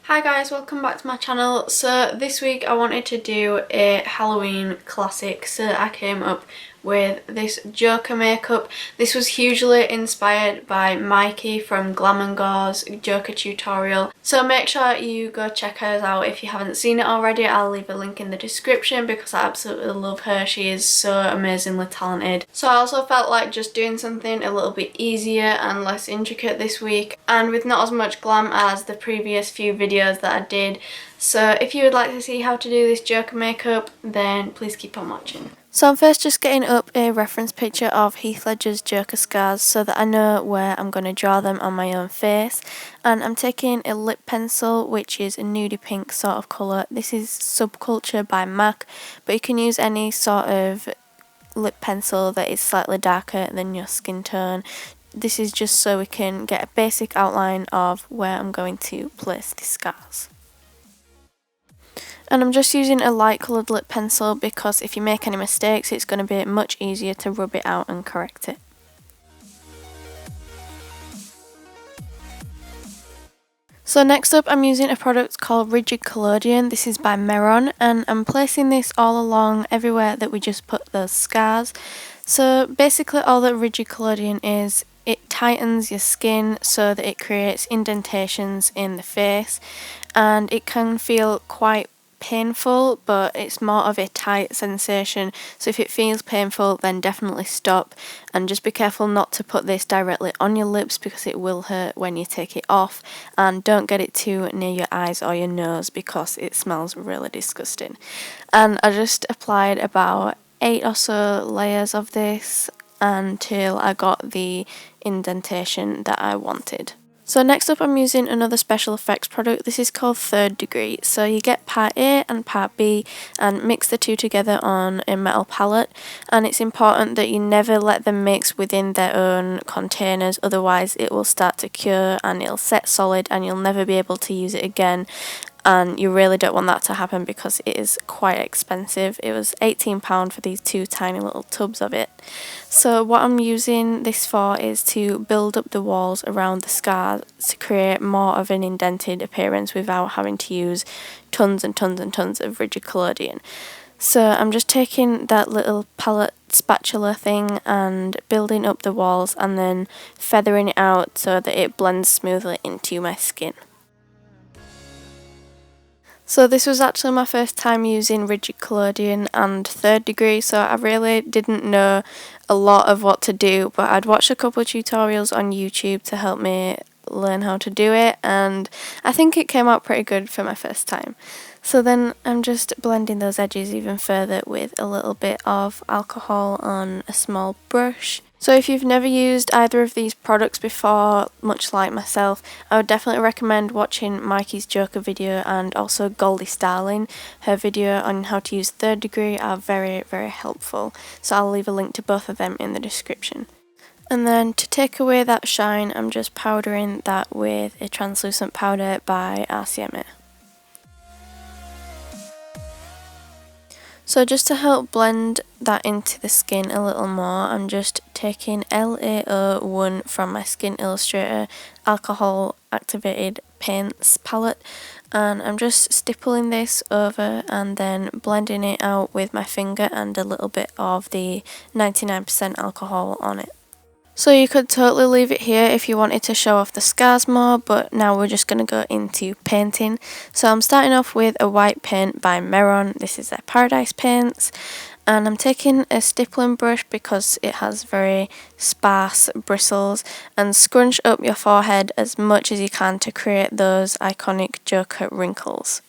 Hi guys, welcome back to my channel. So this week I wanted to do a Halloween classic, so I came up with this Joker makeup. This was hugely inspired by Mikey from Glam & Gore's Joker tutorial, so make sure you go check hers out if you haven't seen it already. I'll leave a link in the description because I absolutely love her. She is so amazingly talented. So I also felt like just doing something a little bit easier and less intricate this week, and with not as much glam as the previous few videos that I did. So if you would like to see how to do this Joker makeup, then please keep on watching. So I'm first just getting up a reference picture of Heath Ledger's Joker scars so that I know where I'm going to draw them on my own face. And I'm taking a lip pencil, which is a nudie pink sort of colour. This is Subculture by MAC, but you can use any sort of lip pencil that is slightly darker than your skin tone. This is just so we can get a basic outline of where I'm going to place the scars. And I'm just using a light coloured lip pencil because if you make any mistakes it's going to be much easier to rub it out and correct it. So next up I'm using a product called Rigid Collodion. This is by Meron, and I'm placing this all along everywhere that we just put those scars. So basically all that Rigid Collodion is, it tightens your skin so that it creates indentations in the face, and it can feel quite painful, but it's more of a tight sensation, so if it feels painful then definitely stop, and just be careful not to put this directly on your lips because it will hurt when you take it off, and don't get it too near your eyes or your nose because it smells really disgusting. And I just applied about 8 or so layers of this until I got the indentation that I wanted. So next up I'm using another special effects product. This is called Third Degree. So you get part A and part B and mix the two together on a metal palette, and it's important that you never let them mix within their own containers, otherwise it will start to cure and it'll set solid and you'll never be able to use it again. And you really don't want that to happen because it is quite expensive. It was £18 for these two tiny little tubs of it. So what I'm using this for is to build up the walls around the scars to create more of an indented appearance without having to use tons and tons and tons of Rigid Collodion. So I'm just taking that little palette spatula thing and building up the walls and then feathering it out so that it blends smoothly into my skin. So this was actually my first time using Rigid Collodion and Third Degree, so I really didn't know a lot of what to do, but I'd watched a couple of tutorials on YouTube to help me learn how to do it, and I think it came out pretty good for my first time. So then I'm just blending those edges even further with a little bit of alcohol on a small brush. So if you've never used either of these products before, much like myself, I would definitely recommend watching Mikey's Joker video, and also Goldie Starling. Her video on how to use Third Degree are very, very helpful. So I'll leave a link to both of them in the description. And then to take away that shine, I'm just powdering that with a translucent powder by RCMA. So just to help blend that into the skin a little more, I'm just taking LAO1 from my Skin Illustrator alcohol activated paints palette, and I'm just stippling this over and then blending it out with my finger and a little bit of the 99% alcohol on it. So you could totally leave it here if you wanted to show off the scars more, but now we're just going to go into painting. So I'm starting off with a white paint by Meron. This is their Paradise paints, and I'm taking a stippling brush because it has very sparse bristles, and scrunch up your forehead as much as you can to create those iconic Joker wrinkles.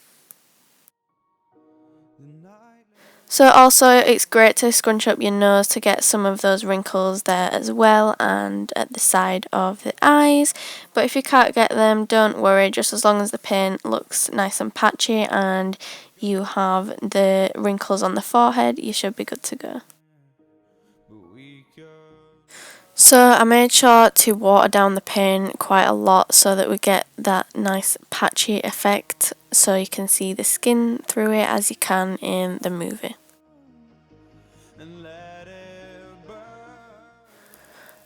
So also it's great to scrunch up your nose to get some of those wrinkles there as well, and at the side of the eyes, but if you can't get them, don't worry, just as long as the paint looks nice and patchy and you have the wrinkles on the forehead, you should be good to go. So I made sure to water down the paint quite a lot so that we get that nice patchy effect, so you can see the skin through it as you can in the movie.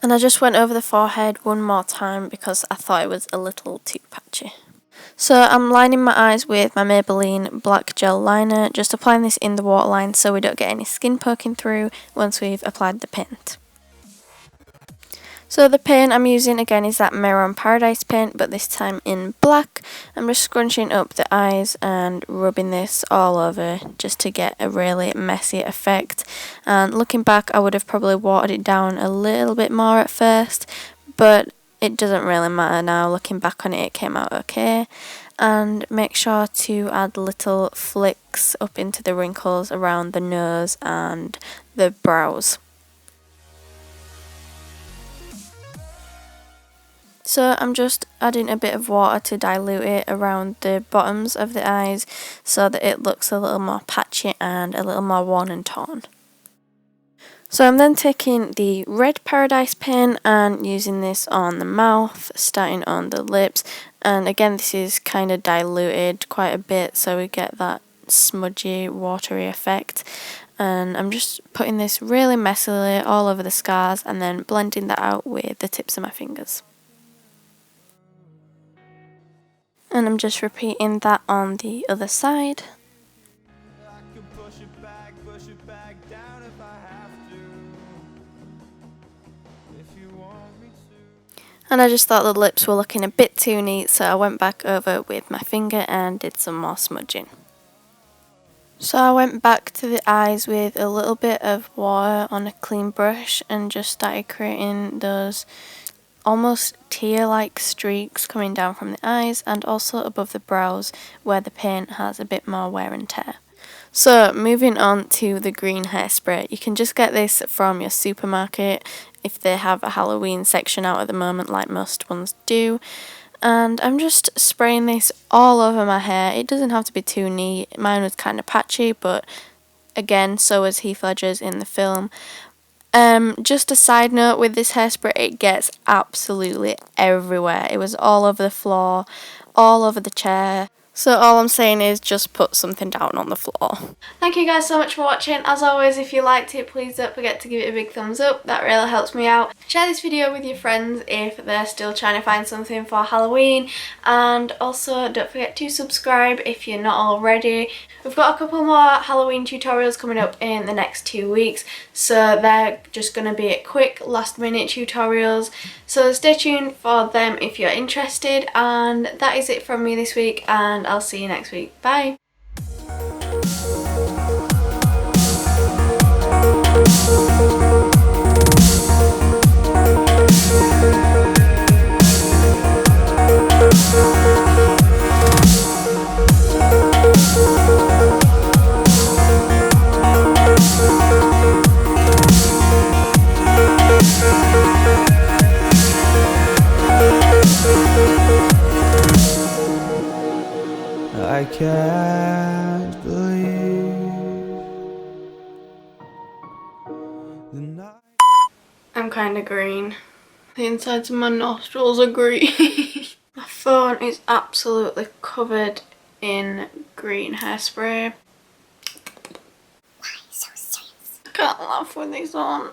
And I just went over the forehead one more time because I thought it was a little too patchy. So I'm lining my eyes with my Maybelline black gel liner, just applying this in the waterline so we don't get any skin poking through once we've applied the paint. So the paint I'm using again is that Meron Paradise paint, but this time in black. I'm just scrunching up the eyes and rubbing this all over just to get a really messy effect. And looking back, I would have probably watered it down a little bit more at first, but it doesn't really matter now. Looking back on it, it came out okay. And make sure to add little flicks up into the wrinkles around the nose and the brows. So I'm just adding a bit of water to dilute it around the bottoms of the eyes so that it looks a little more patchy and a little more worn and torn. So I'm then taking the red Paradise pen and using this on the mouth, starting on the lips, and again this is kind of diluted quite a bit so we get that smudgy, watery effect. And I'm just putting this really messily all over the scars and then blending that out with the tips of my fingers. And I'm just repeating that on the other side. And I just thought the lips were looking a bit too neat, so I went back over with my finger and did some more smudging. So I went back to the eyes with a little bit of water on a clean brush and just started creating those almost tear-like streaks coming down from the eyes and also above the brows where the paint has a bit more wear and tear. So moving on to the green hairspray. You can just get this from your supermarket if they have a Halloween section out at the moment like most ones do. And I'm just spraying this all over my hair. It doesn't have to be too neat. Mine was kind of patchy, but again, so was Heath Ledger's in the film. Just a side note with this hairspray, it gets absolutely everywhere. It was all over the floor, all over the chair. So all I'm saying is just put something down on the floor. Thank you guys so much for watching. As always, if you liked it, please don't forget to give it a big thumbs up. That really helps me out. Share this video with your friends if they're still trying to find something for Halloween. And also don't forget to subscribe if you're not already. We've got a couple more Halloween tutorials coming up in the next 2 weeks. So they're just going to be quick last minute tutorials. So stay tuned for them if you're interested. And that is it from me this week. And I'll see you next week. Bye! I can't believe the night. I'm kind of green. The insides of my nostrils are green. My phone is absolutely covered in green hairspray. Why so serious? I can't laugh with this on.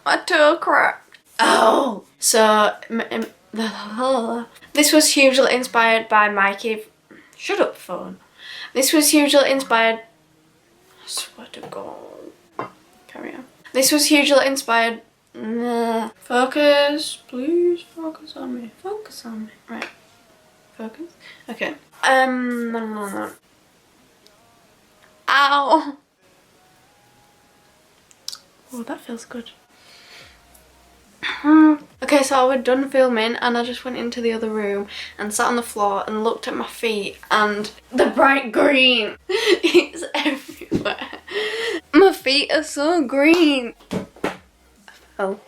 My toe cracked. Oh! So, this was hugely inspired by Mikey. Shut up, phone. This was hugely inspired. I swear to God. Carry on. This was hugely inspired. Focus, please. Focus on me. Focus on me. Right. Focus. Okay. No. Ow. Oh, that feels good. Okay, so I was done filming and I just went into the other room and sat on the floor and looked at my feet and the bright green is everywhere. My feet are so green. Oh.